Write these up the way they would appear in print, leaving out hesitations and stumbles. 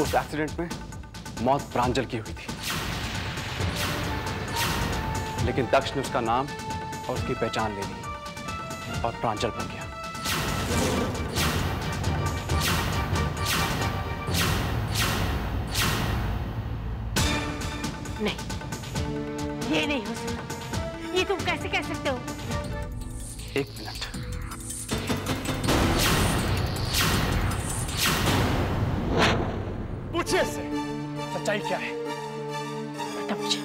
उस एक्सीडेंट में मौत प्रांजल की हुई थी, लेकिन दक्ष ने उसका नाम और उसकी पहचान ले ली और प्रांजल बन गया। नहीं, ये नहीं हो सकता। ये तुम कैसे कह सकते हो? एक मिनट। पूछिए इससे, सच्चाई क्या है? बता मुझे,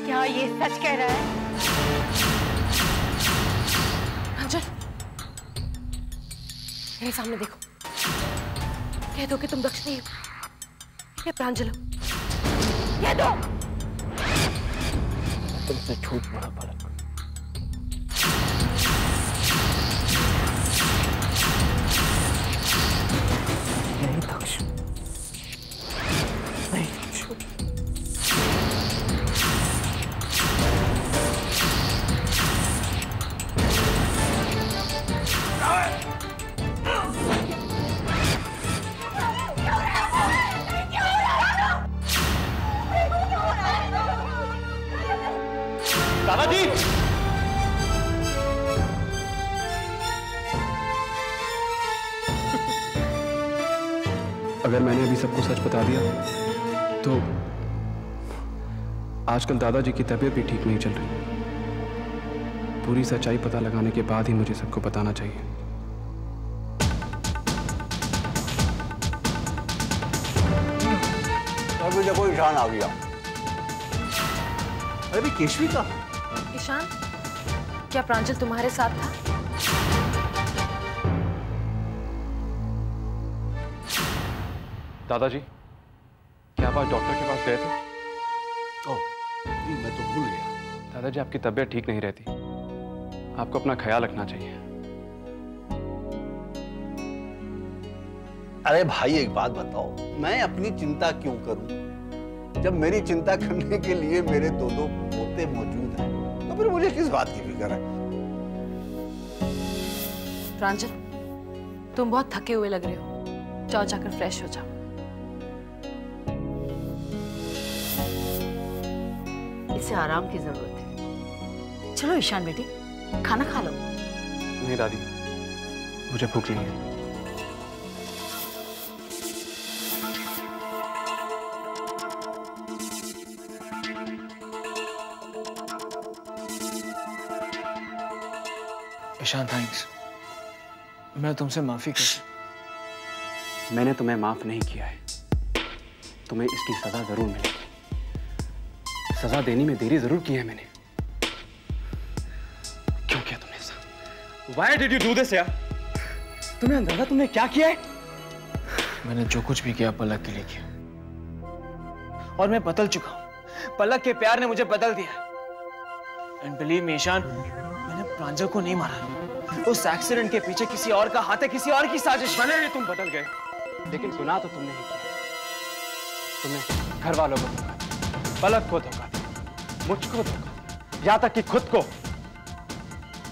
क्या ये सच कह रहा है? प्रांजल, मेरे सामने देखो। कह दो कि तुम दक्ष नहीं हो, ये प्रांजल हो। कह दो। तुमसे झूठ बोला पलक। नहीं दक्ष, नहीं झूठ। दादाजी! अगर मैंने अभी सबको सच बता दिया तो आजकल दादाजी की तबीयत भी ठीक नहीं चल रही। पूरी सच्चाई पता लगाने के बाद ही मुझे सबको बताना चाहिए। अभी देखो ईशान आ गया। अरे केशवी का? ईशान, क्या प्रांजल तुम्हारे साथ था? दादाजी, क्या आप आज डॉक्टर के पास गए थे? ओह, मैं तो भूल गया। दादाजी, आपकी तबीयत ठीक नहीं रहती, आपको अपना ख्याल रखना चाहिए। अरे भाई एक बात बताओ, मैं अपनी चिंता क्यों करूं? जब मेरी चिंता करने के लिए मेरे दो पोते मौजूद हैं, तो फिर मुझे किस बात की फिक्र है? प्रांजल, तुम बहुत थके हुए लग रहे हो, जाओ जाकर फ्रेश हो जाओ। इसे आराम की जरूरत है। चलो ईशान बेटी, खाना खा लो। नहीं दादी, मुझे भूख नहीं है। ईशान, थैंक्स। मैं तुमसे माफी कर। मैंने तुम्हें माफ नहीं किया है, तुम्हें इसकी सजा जरूर मिलेगी। सजा देने में देरी जरूर की है मैंने। क्यों किया तुमने ऐसा? Why did you do this यार? तुम्हें अंदाजा तुमने क्या किया है? मैंने जो कुछ भी किया पलक के लिए किया, और मैं बदल चुका हूं। पलक के प्यार ने मुझे बदल दिया। एंड बिलीव मी ईशान, मैंने प्रांजल को नहीं मारा। उस एक्सीडेंट के पीछे किसी और का हाथ है, किसी और की साजिश। भले ही तुम बदल गए, लेकिन गुनाह तो तुमने ही किया। तुमने घर वालों को धोखा दिया, पलक को धोखा दिया, मुझको धोखा, यहां तक कि खुद को।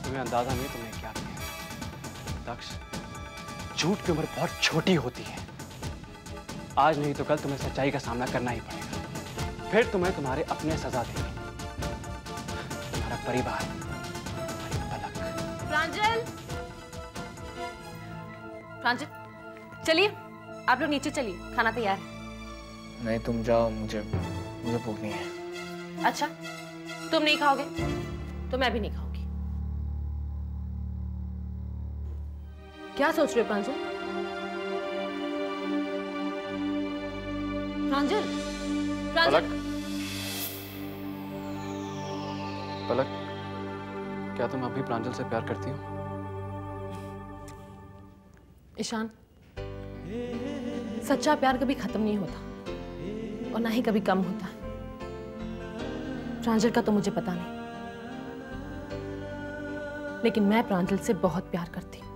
तुम्हें अंदाजा नहीं तुमने क्या किया। दक्ष, झूठ की उम्र बहुत छोटी होती है। आज नहीं तो कल तुम्हें सच्चाई का सामना करना ही पड़ेगा। फिर तुम्हें तुम्हारे अपने सजा देंगे, तुम्हारा परिवार, पलक। प्रांजल, प्रांजल, चलिए आप लोग नीचे चलिए, खाना तैयार है। नहीं, तुम जाओ, मुझे भूख नहीं है। अच्छा, तुम नहीं खाओगे तो मैं भी नहीं खाऊंगी। क्या सोच रहे हो प्रांजल? प्रांजल, पलक, पलक, क्या तुम अभी प्रांजल से प्यार करती हो? ईशान, सच्चा प्यार कभी खत्म नहीं होता और ना ही कभी कम होता है। प्रांजल का तो मुझे पता नहीं, लेकिन मैं प्रांजल से बहुत प्यार करती हूँ।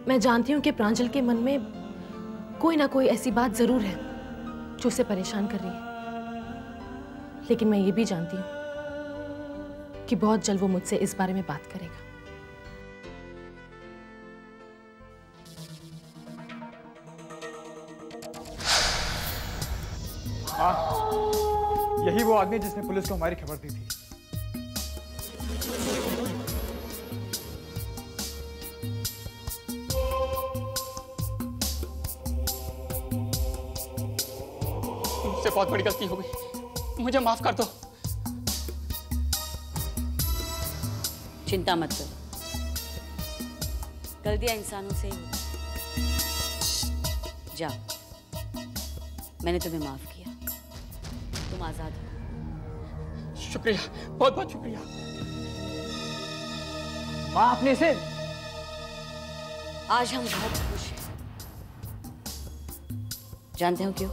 मैं जानती हूँ कि प्रांजल के मन में कोई ना कोई ऐसी बात जरूर है जो उसे परेशान कर रही है, लेकिन मैं ये भी जानती हूँ कि बहुत जल्द वो मुझसे इस बारे में बात करेगा। हाँ, यही वो आदमी जिसने पुलिस को हमारी खबर दी थी। मुझसे बहुत बड़ी गलती हो गई, मुझे माफ कर दो। चिंता मत करो, गलतियां इंसानों से ही होती। जाओ, मैंने तुम्हें माफ किया, तुम आजाद हो। शुक्रिया, बहुत बहुत शुक्रिया। माँ, आपने इसे आज हम बहुत खुश हैं। जानते हो क्यों?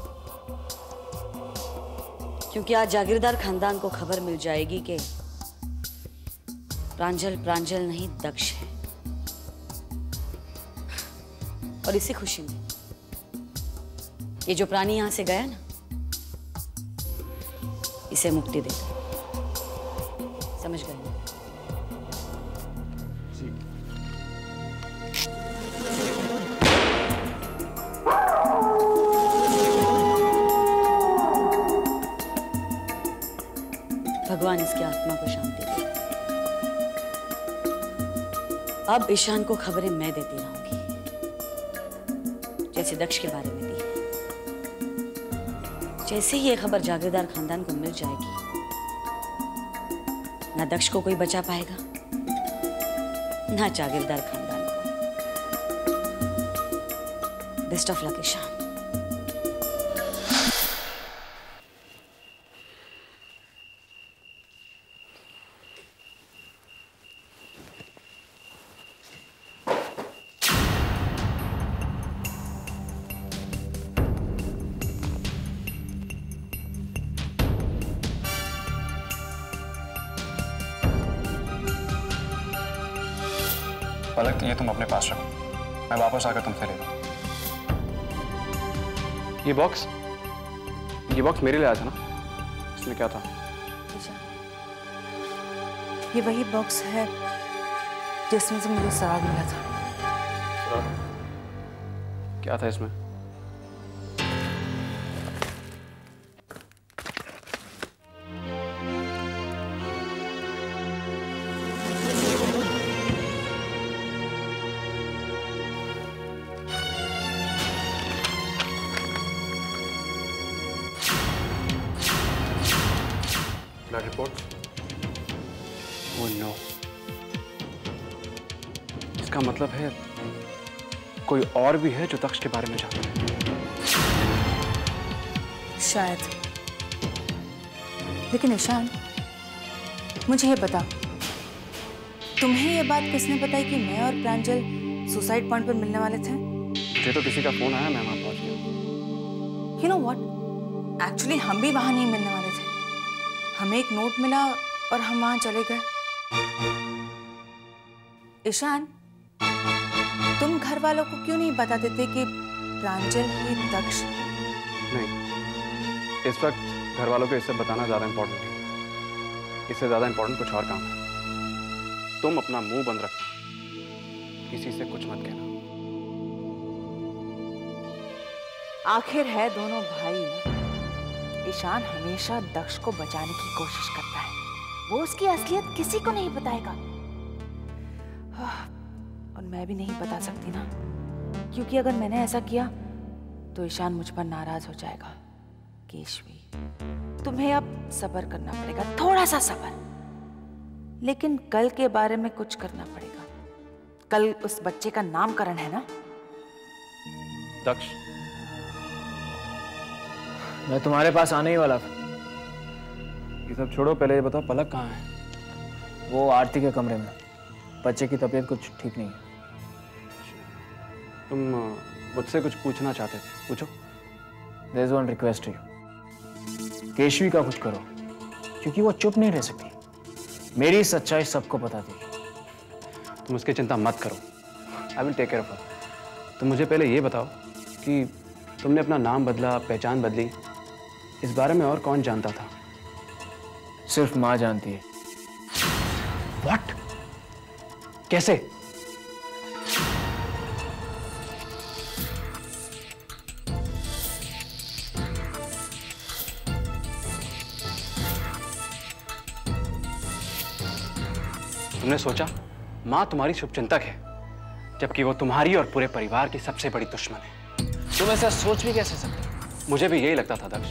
क्योंकि आज जागीरदार खानदान को खबर मिल जाएगी कि प्रांजल नहीं दक्ष है। और इसी खुशी में ये जो प्राणी यहां से गया ना, इसे मुक्ति दे दो। समझ गए ना? भगवान इसकी आत्मा को शांति दे। अब ईशान को खबरें मैं देती रहूंगी, जैसे दक्ष के बारे में दी। जैसे ही ये खबर जागीरदार खानदान को मिल जाएगी, ना दक्ष को कोई बचा पाएगा, ना जागीरदार खानदान को। Best of luck Ishaan. Palak, ये तुम अपने पास रखो, मैं वापस आकर तुमसे ले लूँ। ये बॉक्स मेरे लिए आया था ना? इसमें क्या था? ये वही बॉक्स है जिसमें से मुझे सुराग मिला था। क्या था इसमें? रिपोर्ट। ओह नो, इसका मतलब है कोई और भी है जो दक्ष के बारे में जानता है। शायद। लेकिन ईशान, मुझे ये बता, तुम्हें ये बात किसने बताई कि मैं और प्रांजल सुसाइड पॉइंट पर मिलने वाले थे? मुझे तो किसी का फोन आया, मैं वहां पहुंच गया। You know what? एक्चुअली हम भी वहां नहीं मिलने वाले थे। हमें एक नोट मिला और हम वहां चले गए। ईशान, तुम घर वालों को क्यों नहीं बता देते कि प्रांजल ही दक्ष? नहीं, इस वक्त घर वालों को इससे बताना ज्यादा इंपॉर्टेंट है। इससे ज्यादा इंपॉर्टेंट कुछ और काम है। तुम अपना मुंह बंद रखना, किसी से कुछ मत कहना। आखिर है दोनों भाई ना। ईशान हमेशा दक्ष को बचाने की कोशिश करता है। वो उसकी असलियत किसी को नहीं बताएगा। और मैं भी नहीं बता सकती ना, क्योंकि अगर मैंने ऐसा किया तो ईशान मुझ पर नाराज हो जाएगा। केशवी, तुम्हें अब सब्र करना पड़ेगा, थोड़ा सा सब्र। लेकिन कल के बारे में कुछ करना पड़ेगा। कल उस बच्चे का नामकरण है ना? दक्ष, मैं तुम्हारे पास आने ही वाला था। ये सब छोड़ो, पहले ये बताओ पलक कहाँ है? वो आरती के कमरे में। बच्चे की तबीयत कुछ ठीक नहीं है। तुम मुझसे कुछ पूछना चाहते थे, पूछो। There is one request to you. Keshavi का कुछ करो, क्योंकि वो चुप नहीं रह सकती। मेरी सच्चाई सबको बता देगी। तुम उसकी चिंता मत करो, I will take care of her. तुम मुझे पहले ये बताओ कि तुमने अपना नाम बदला, पहचान बदली, इस बारे में और कौन जानता था? सिर्फ माँ जानती है। What? कैसे? तुमने सोचा माँ तुम्हारी शुभचिंतक है, जबकि वो तुम्हारी और पूरे परिवार की सबसे बड़ी दुश्मन है। तुम ऐसा सोच भी कैसे सकते? मुझे भी यही लगता था दक्ष,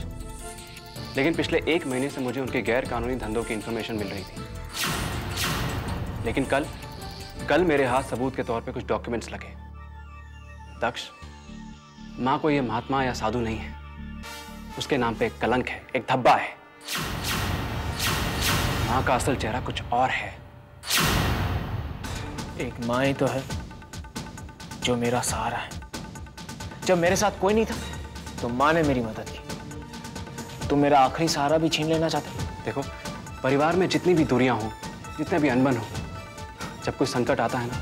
लेकिन पिछले 1 महीने से मुझे उनके गैर कानूनी धंधों की इंफॉर्मेशन मिल रही थी। लेकिन कल मेरे हाथ सबूत के तौर पे कुछ डॉक्यूमेंट्स लगे। दक्ष, माँ को ये महात्मा या साधु नहीं है, उसके नाम पे एक कलंक है, एक धब्बा है। माँ का असल चेहरा कुछ और है। एक माँ ही तो है जो मेरा सहारा है। जब मेरे साथ कोई नहीं था तो माँ ने मेरी मदद की। तुम मेरा आखिरी सहारा भी छीन लेना चाहते हो? देखो, परिवार में जितनी भी दूरियां हो, जितने भी अनबन हो, जब कोई संकट आता है ना,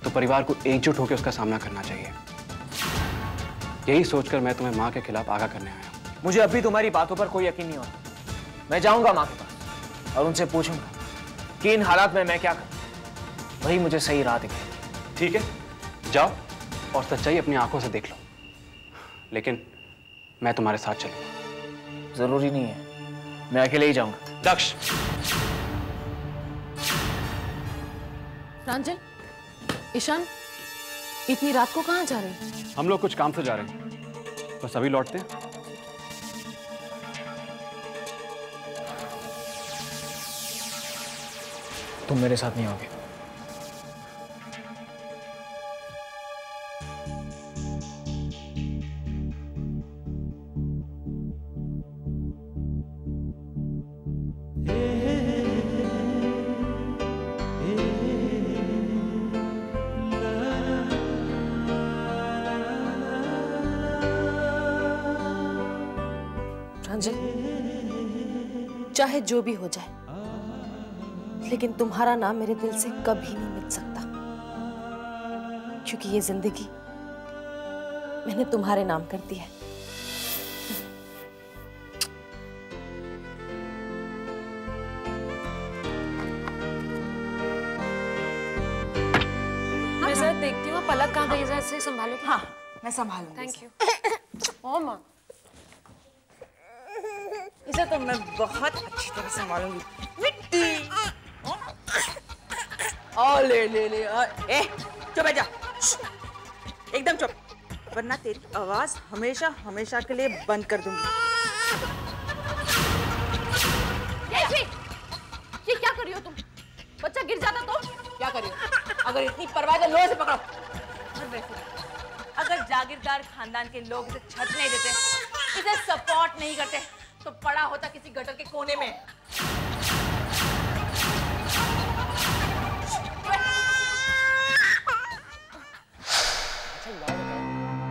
तो परिवार को एकजुट होकर उसका सामना करना चाहिए। यही सोचकर मैं तुम्हें माँ के खिलाफ आगाह करने आया हूँ। मुझे अभी तुम्हारी बातों पर कोई यकीन नहीं हो रहा। मैं जाऊंगा माँ के पास और उनसे पूछूंगा कि इन हालात में मैं क्या करूं। वही मुझे सही राह दिखाएगी। ठीक है, जाओ और सच्चाई अपनी आंखों से देख लो, लेकिन मैं तुम्हारे साथ चलूंगा। जरूरी नहीं है, मैं अकेले ही जाऊंगा। दक्ष, प्रांजल, ईशान, इतनी रात को कहाँ जा रहे हैं? हम लोग कुछ काम से जा रहे हैं, बस अभी लौटते हैं। तुम मेरे साथ नहीं आओगे। प्रांजल, चाहे जो भी हो जाए, लेकिन तुम्हारा नाम मेरे दिल से कभी नहीं मिट सकता, क्योंकि ये जिंदगी मैंने तुम्हारे नाम कर दी है। मैं जरा देखती हूँ पलक कहाँ गई, जरा से संभालो। हाँ, मैं संभालूंगी। Thank you. ओ माँ, इसे तो मैं बहुत अच्छी तरह संभालूंगी। मिट्टी और ले ले ले ए, चुप बैठ जा, एकदम चुप, वरना तेरी आवाज हमेशा हमेशा के लिए बंद कर दूंगी। ये क्या कर रही हो तुम? बच्चा गिर जाता तो क्या कर रही हो? अगर इतनी परवाह है तो लोहे से पकड़ो। और वैसे अगर जागीरदार खानदान के लोग इसे छत नहीं देते, इसे सपोर्ट नहीं करते, तो पड़ा होता किसी गटर के कोने में।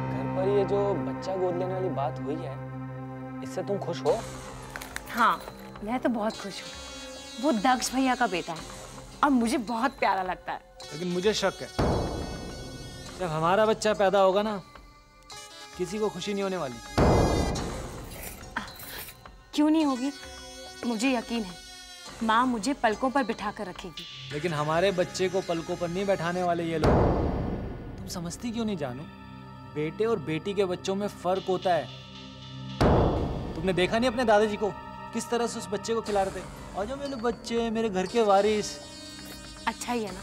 घर पर ये जो बच्चा गोद लेने वाली बात हुई है, इससे तुम खुश हो? हाँ, मैं तो बहुत खुश हूँ। वो दक्ष भैया का बेटा है और मुझे बहुत प्यारा लगता है। लेकिन मुझे शक है, जब हमारा बच्चा पैदा होगा ना, किसी को खुशी नहीं होने वाली। क्यों नहीं होगी? मुझे यकीन है माँ मुझे पलकों पर बिठा कर रखेगी। लेकिन हमारे बच्चे को पलकों पर नहीं बैठाने वाले ये लोग। तुम समझती क्यों नहीं जानू? बेटे और बेटी के बच्चों में फर्क होता है। तुमने देखा नहीं अपने दादाजी को किस तरह से उस बच्चे को खिला रहे थे? और जो मेरे बच्चे, मेरे घर के वारिस। अच्छा ही है ना,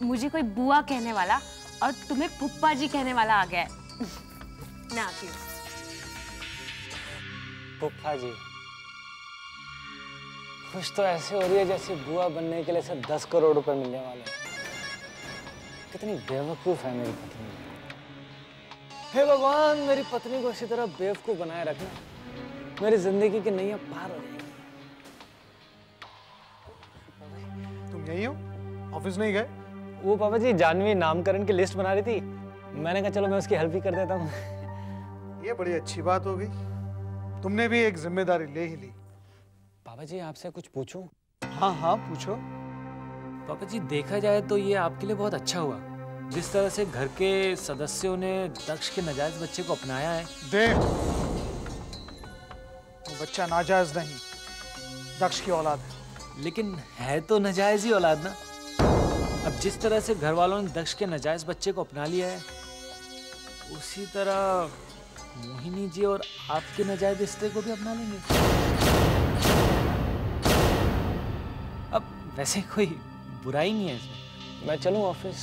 मुझे कोई बुआ कहने वाला और तुम्हें फुप्पा जी कहने वाला आ गया है। मैं आती हूँ। फुफ्फा जी, खुश तो ऐसे हो रही है जैसे बुआ बनने के लिए सिर्फ 10 करोड़ रुपए मिलने वाले हैं। कितनी बेवकूफ है मेरी पत्नी। हे भगवान, मेरी पत्नी को इसी तरह बेवकूफ बनाए रखना, मेरी जिंदगी की नैया पार हो जाएगी। तुम यही हो? ऑफिस नहीं गए? वो पापा जी, जानवी नामकरण की लिस्ट बना रही थी, मैंने कहा चलो मैं उसकी हेल्प ही कर देता हूँ। ये बड़ी अच्छी बात हो गई, तुमने भी एक जिम्मेदारी ले ही ली। पापा जी, आपसे कुछ पूछूं? हाँ हाँ, पूछो। पापा जी, देखा जाए तो ये आपके लिए बहुत अच्छा हुआ, जिस तरह से घर के सदस्यों ने दक्ष के नाजायज बच्चे को अपनाया है। देख, वो बच्चा नाजायज नहीं, दक्ष की औलाद है। लेकिन है तो नाजायज ही औलाद ना। अब जिस तरह से घर वालों ने दक्ष के नाजायज बच्चे को अपना लिया है, उसी तरह मोहिनी जी और आपके नाजायज रिश्ते को भी अपना लेंगे। अब वैसे कोई बुराई नहीं है इसमें। मैं चलूं ऑफिस?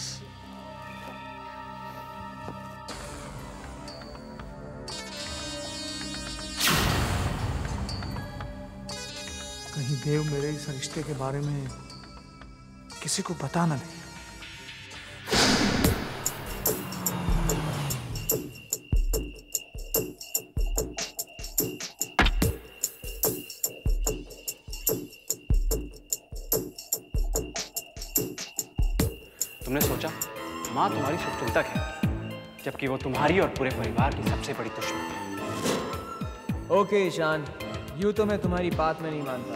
कहीं देव मेरे इस रिश्ते के बारे में किसी को पता ना दे। तुमने सोचा माँ तुम्हारी शुभचिंतक है, जबकि वो तुम्हारी और पूरे परिवार की सबसे बड़ी दुश्मन है। ओके ईशान, यूं तो मैं तुम्हारी बात में नहीं मानता,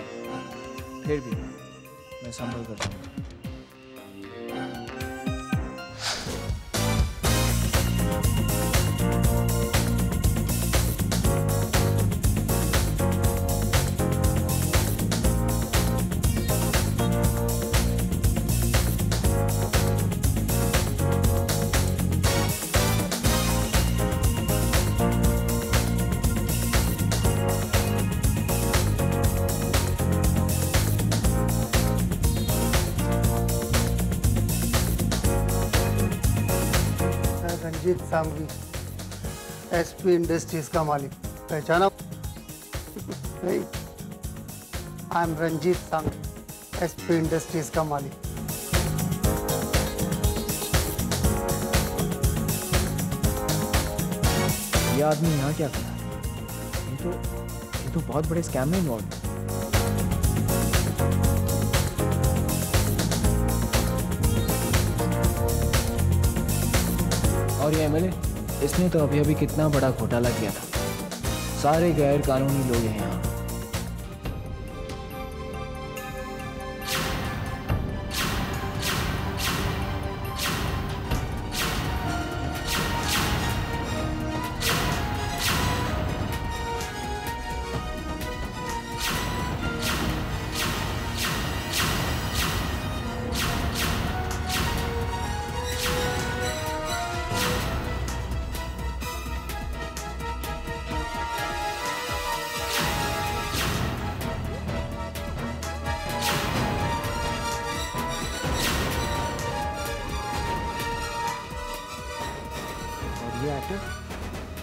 फिर भी मैं संभल कर चलूंगा। रंजीत सांघवी, एसपी इंडस्ट्रीज का मालिक, पहचाना? नहीं, I am Ranjit Sanghvi, SP industries का मालिक। ये आदमी यहाँ क्या कर रहा है? ये तो बहुत बड़े स्कैम में इन्वॉल्व है। और ये एमएलए, इसने तो अभी अभी कितना बड़ा घोटाला किया था। सारे गैर कानूनी लोग हैं यहाँ।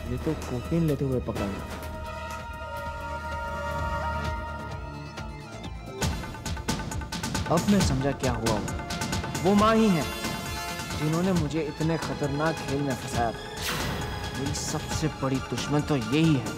ये तो कोकीन लेते हुए पकड़ा गया। अब मैं समझा क्या हुआ होगा। वो माँ ही है जिन्होंने मुझे इतने खतरनाक खेल में फंसाया था। मेरी सबसे बड़ी दुश्मन तो यही है।